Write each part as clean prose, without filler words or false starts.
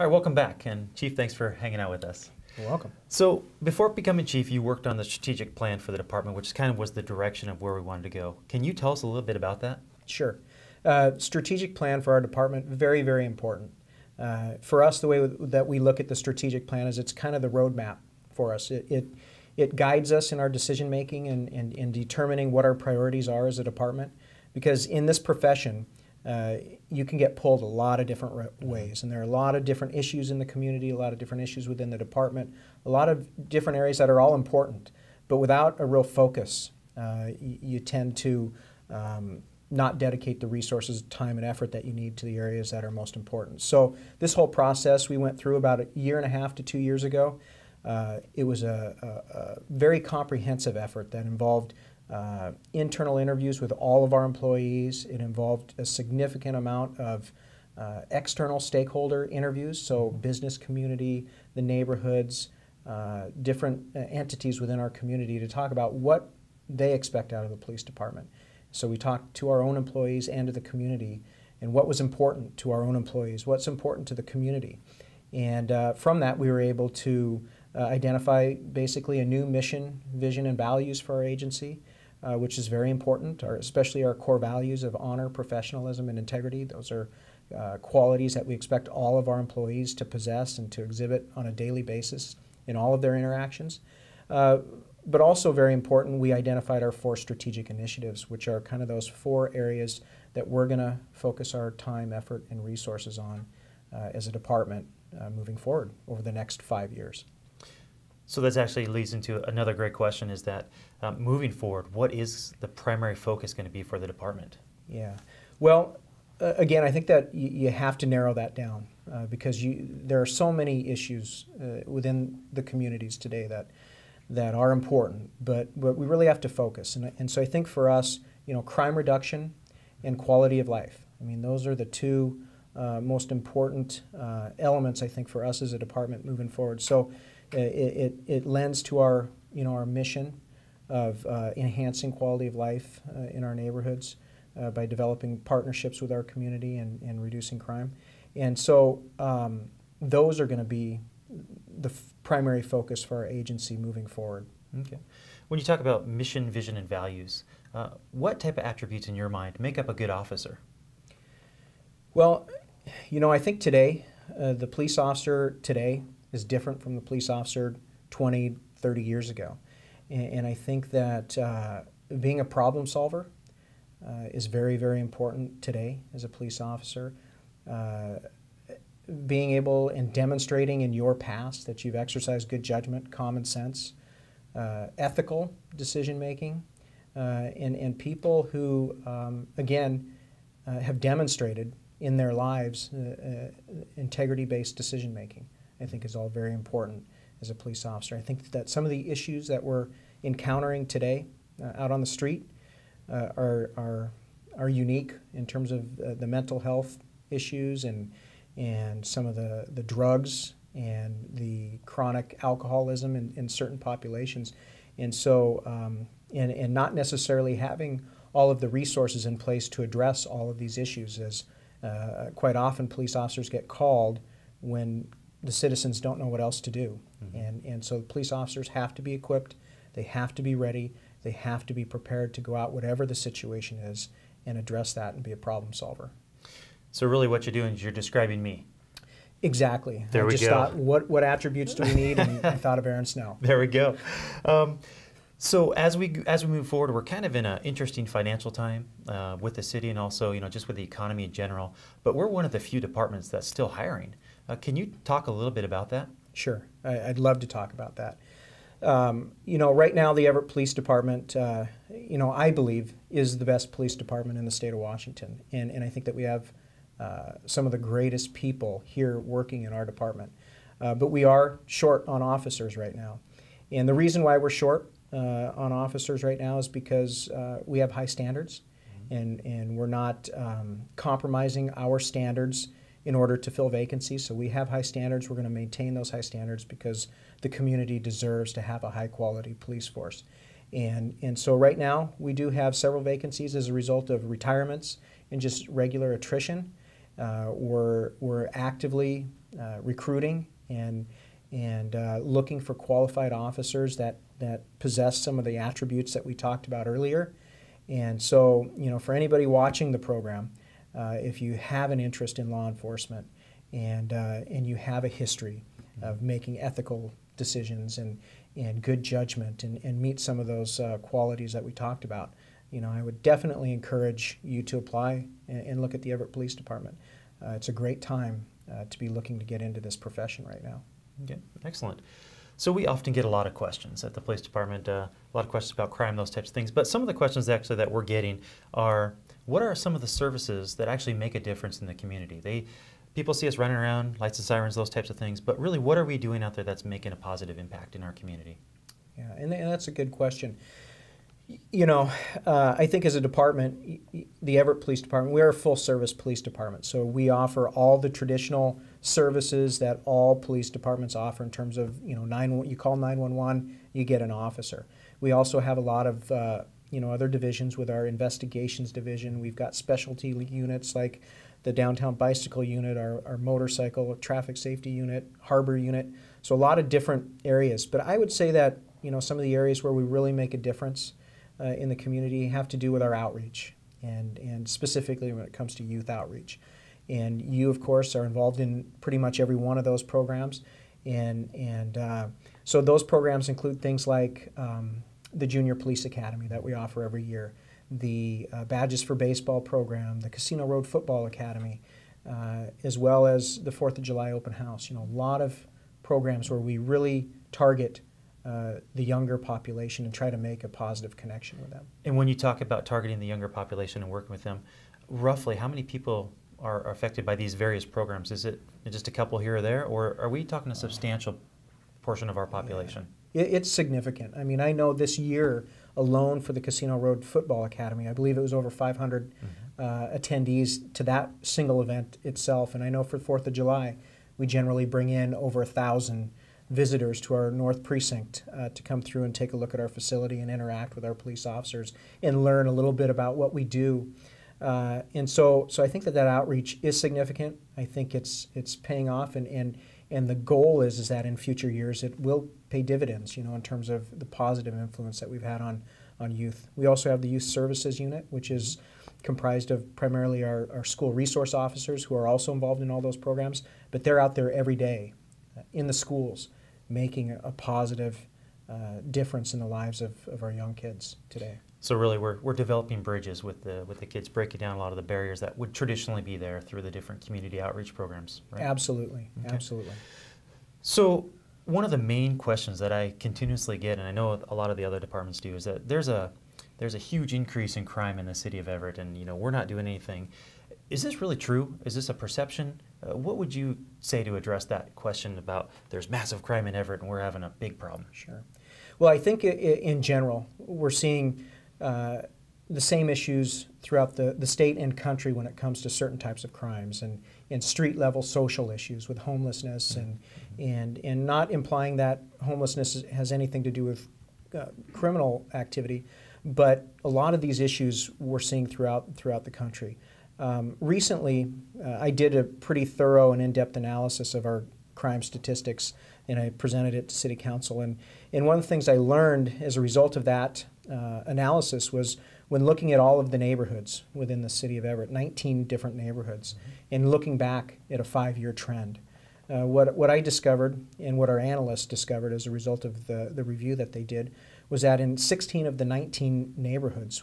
All right, welcome back. And Chief, thanks for hanging out with us. You're welcome. So before becoming Chief, you worked on the strategic plan for the department, which kind of was the direction of where we wanted to go. Can you tell us a little bit about that? Sure. Strategic plan for our department, very, very important. For us, the way that we look at the strategic plan is it's kind of the roadmap for us. It guides us in our decision making and in determining what our priorities are as a department. Because in this profession, you can get pulled a lot of different ways, and there are a lot of different issues in the community, a lot of different issues within the department, a lot of different areas that are all important. But without a real focus, you tend to not dedicate the resources, time, and effort that you need to the areas that are most important. So this whole process we went through about 1.5 to 2 years ago. It was a very comprehensive effort that involved internal interviews with all of our employees. It involved a significant amount of external stakeholder interviews, so business community, the neighborhoods, different entities within our community to talk about what they expect out of the police department. So we talked to our own employees and to the community, and what was important to our own employees, what's important to the community. And from that, we were able to identify basically a new mission, vision, and values for our agency, which is very important, especially our core values of honor, professionalism, and integrity. Those are qualities that we expect all of our employees to possess and to exhibit on a daily basis in all of their interactions. But also very important, we identified our 4 strategic initiatives, which are kind of those 4 areas that we're going to focus our time, effort, and resources on as a department moving forward over the next 5 years. So that actually leads into another great question, is that moving forward, what is the primary focus going to be for the department? Yeah. Well, again, I think that you have to narrow that down because there are so many issues within the communities today that are important, but we really have to focus. And so I think for us, crime reduction and quality of life. I mean, those are the 2 most important elements, I think, for us as a department moving forward. So it lends to our mission of enhancing quality of life in our neighborhoods by developing partnerships with our community and reducing crime. And so those are going to be the primary focus for our agency moving forward. Okay. When you talk about mission, vision, and values, what type of attributes in your mind make up a good officer? Well, I think today, the police officer today is different from the police officer 20, 30 years ago. And I think that being a problem solver is very, very important today as a police officer. Being able and demonstrating in your past that you've exercised good judgment, common sense, ethical decision making, and people who, again, have demonstrated in their lives integrity-based decision making, I think is all very important as a police officer. I think that some of the issues that we're encountering today out on the street are unique in terms of the mental health issues and some of the drugs and the chronic alcoholism in certain populations. And so, and not necessarily having all of the resources in place to address all of these issues, as quite often police officers get called when the citizens don't know what else to do. Mm-hmm. And so police officers have to be equipped, they have to be ready, they have to be prepared to go out whatever the situation is and address that and be a problem solver. So really what you're doing is you're describing me. Exactly. There we go. I just thought, what attributes do we need? And I thought of Aaron Snell. There we go. So as we move forward, we're kind of in an interesting financial time with the city and also just with the economy in general. But we're one of the few departments that's still hiring. Can you talk a little bit about that? Sure. I'd love to talk about that. Right now the Everett Police Department, I believe, is the best police department in the state of Washington. And I think that we have some of the greatest people here working in our department. But we are short on officers right now. And the reason why we're short on officers right now is because we have high standards, and we're not compromising our standards in order to fill vacancies. So we have high standards. We're going to maintain those high standards because the community deserves to have a high-quality police force. And so right now we do have several vacancies as a result of retirements and just regular attrition. We're actively recruiting and looking for qualified officers that possess some of the attributes that we talked about earlier. And so, for anybody watching the program, if you have an interest in law enforcement and you have a history of making ethical decisions and good judgment and meet some of those qualities that we talked about, I would definitely encourage you to apply and look at the Everett Police Department. It's a great time to be looking to get into this profession right now. Okay, excellent. So we often get a lot of questions at the police department, a lot of questions about crime, those types of things. But some of the questions actually that we're getting are, what are some of the services that actually make a difference in the community? People see us running around, lights and sirens, those types of things. But really, what are we doing out there that's making a positive impact in our community? Yeah, and that's a good question. I think as a department, the Everett Police Department, we are a full-service police department. So we offer all the traditional services that all police departments offer in terms of, you call 911, you get an officer. We also have a lot of, other divisions with our investigations division. We've got specialty units like the downtown bicycle unit, our motorcycle traffic safety unit, harbor unit. So a lot of different areas. But I would say that, some of the areas where we really make a difference in the community have to do with our outreach, and specifically when it comes to youth outreach. And you, of course, are involved in pretty much every one of those programs. And so those programs include things like the Junior Police Academy that we offer every year, the Badges for Baseball program, the Casino Road Football Academy, as well as the 4th of July Open House. A lot of programs where we really target the younger population and try to make a positive connection with them. And when you talk about targeting the younger population and working with them, roughly how many people are affected by these various programs? Is it just a couple here or there, or are we talking a substantial portion of our population? Yeah. It's significant. I mean, I know this year alone for the Casino Road Football Academy, I believe it was over 500 attendees to that single event itself. And I know for 4th of July, we generally bring in over 1,000 visitors to our North Precinct to come through and take a look at our facility and interact with our police officers and learn a little bit about what we do. And so I think that outreach is significant. I think it's paying off, and the goal is that in future years it will pay dividends, in terms of the positive influence that we've had on youth. We also have the Youth Services Unit, which is comprised of primarily our school resource officers who are also involved in all those programs, but they're out there every day in the schools making a positive difference in the lives of our young kids today. So really we're developing bridges with the kids, breaking down a lot of the barriers that would traditionally be there through the different community outreach programs, right? Absolutely, okay. Absolutely. So one of the main questions that I continuously get, and I know a lot of the other departments do, is that there's a huge increase in crime in the city of Everett, and we're not doing anything. Is this really true? Is this a perception? What would you say to address that question about there's massive crime in Everett and we're having a big problem? Sure. Well, I think in general, we're seeing the same issues throughout the state and country when it comes to certain types of crimes and street-level social issues with homelessness, and not implying that homelessness has anything to do with criminal activity, but a lot of these issues we're seeing throughout the country. Recently, I did a pretty thorough and in-depth analysis of our crime statistics, and I presented it to City Council. And one of the things I learned as a result of that analysis was when looking at all of the neighborhoods within the city of Everett, 19 different neighborhoods, and looking back at a 5-year trend. What I discovered and what our analysts discovered as a result of the review that they did was that in 16 of the 19 neighborhoods,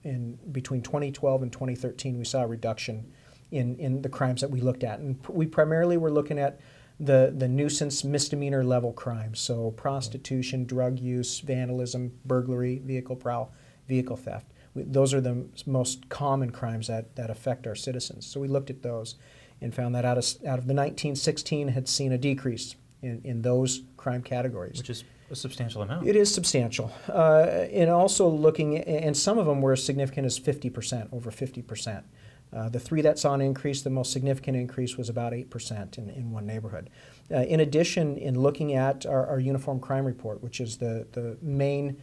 in between 2012 and 2013, we saw a reduction in the crimes that we looked at. And we primarily were looking at the nuisance misdemeanor level crimes, so prostitution, drug use, vandalism, burglary, vehicle prowl, vehicle theft. Those are the most common crimes that affect our citizens. So we looked at those and found that out of the 1916 had seen a decrease in those crime categories. Which is a substantial amount. It is substantial. And also looking, and some of them were as significant as 50%, over 50%. The three that saw an increase, the most significant increase was about 8% in one neighborhood. In addition, in looking at our uniform crime report, which is the main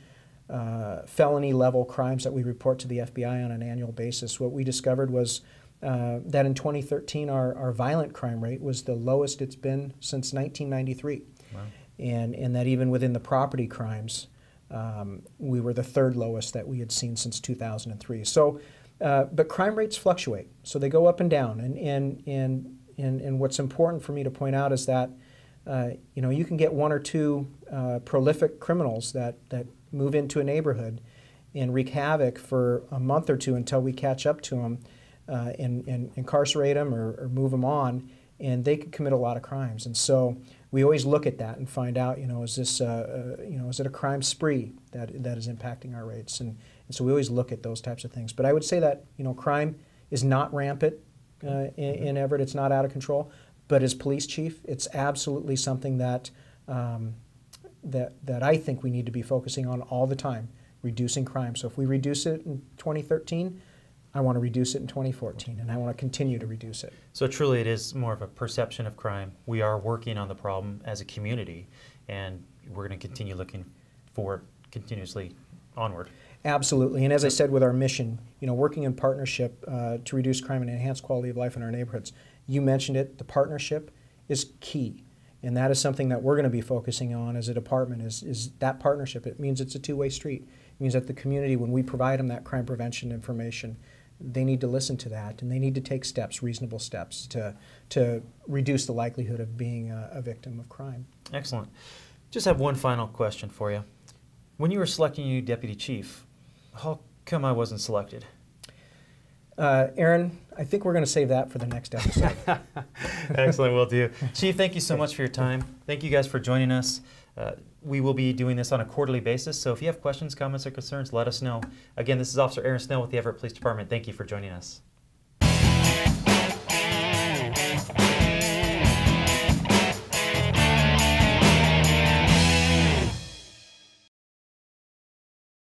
felony level crimes that we report to the FBI on an annual basis, what we discovered was that in 2013 our violent crime rate was the lowest it's been since 1993. Wow. And that even within the property crimes, we were the third lowest that we had seen since 2003. So, but crime rates fluctuate, so they go up and down. And what's important for me to point out is that you can get one or two prolific criminals that move into a neighborhood and wreak havoc for a month or two until we catch up to them and incarcerate them or move them on, and they could commit a lot of crimes. And so we always look at that and find out, is this, is it a crime spree that is impacting our rates? And so we always look at those types of things. But I would say that, crime is not rampant in Everett. It's not out of control. But as police chief, it's absolutely something that I think we need to be focusing on all the time, reducing crime. So if we reduce it in 2013, I want to reduce it in 2014, and I want to continue to reduce it. So truly it is more of a perception of crime. We are working on the problem as a community, and we're going to continue looking forward continuously onward. Absolutely, and as I said with our mission, working in partnership to reduce crime and enhance quality of life in our neighborhoods. You mentioned it, the partnership is key, and that is something that we're going to be focusing on as a department, is that partnership. It means it's a two-way street. It means that the community, when we provide them that crime prevention information, they need to listen to that, and they need to take steps, reasonable steps, to reduce the likelihood of being a victim of crime. Excellent. Just have one final question for you. When you were selecting you deputy chief, how come I wasn't selected? Aaron, I think we're going to save that for the next episode. Excellent, will do. Chief, thank you so much for your time. Thank you guys for joining us. We will be doing this on a quarterly basis, so if you have questions, comments, or concerns, let us know. Again, this is Officer Aaron Snell with the Everett Police Department. Thank you for joining us.